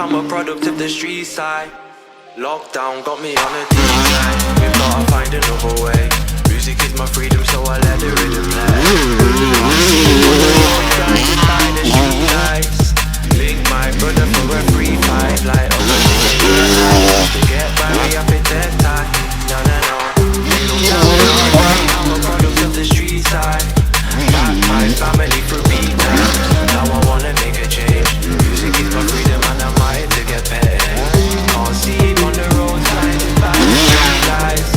I'm a product of the street side. Lockdown got me on a decline. We've gotta find another way. Music is my freedom, so I let the rhythm play. By the street lights, link my brother for a free fight. Light up to get by me up in that time. No, no, no. I'm a product of the street side. Back my family for beat time. Now I wanna make a change. Music is my freedom and I'm out to get paid. Can't see on the roadside, by the street lights.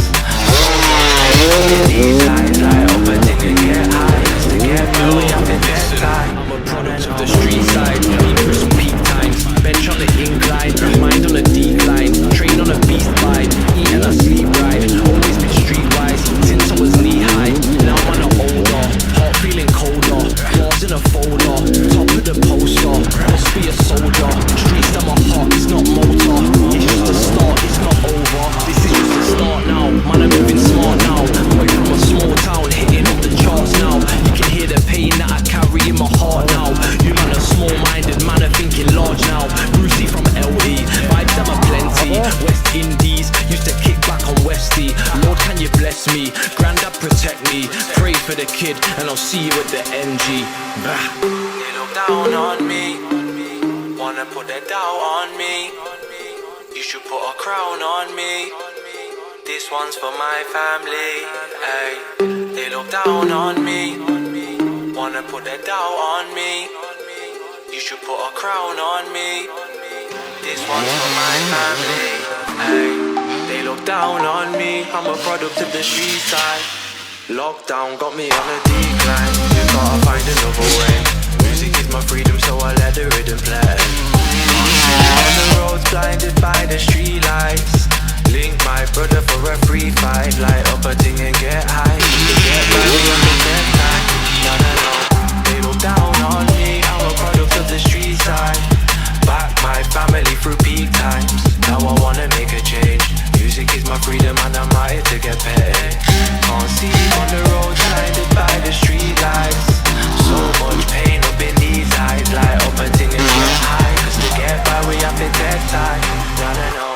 These lights light up until you get high. To get me up in that time. I'm a product of the street side. Been through some peak times. Bench on the incline, mind on the decline. Train on a beast vibe, eat and I sleep right. Always been streetwise since I was knee high. Now I'm on an older, heart feeling colder. Bars in a folder, top of the poster. Must be a soldier. Streets at my heart, it's not motor. It's just a start, it's not over. This is just a start now. Man, I'm moving smart now. Way from a small town, hitting up the charts now. You can hear the pain that I carry in my heart now. You man are small-minded, man are thinking large now. Brucey from LE, vibes them are plenty. West Indies, used to kick back on Westy. Lord, can you bless me? Granddad protect me. Pray for the kid, and I'll see you at the NG. They look down on me, wanna put their doubt on me. You should put a crown on me. This one's for my family. Ay, they look down on me, wanna put their doubt on me. You should put a crown on me. This one's for my family. Hey, they look down on me. I'm a product of the street side. Lockdown got me on a decline. You gotta find another way. Music is my freedom, so I let the rhythm play. On the roads blinded by the street lights. Link my brother for a free fight. Light up a thing and get high. To get by me on the dead time. No, no, no. They look down on me. I'm a product of the street side. Back my family through peak times. Now I wanna make a change. Music is my freedom and I'm out here to get paid. Can't see on the road blinded by the street lights. So much pain up in these eyes. Light up a thing and get high. Cause to get by we have to dead time. No, no, no.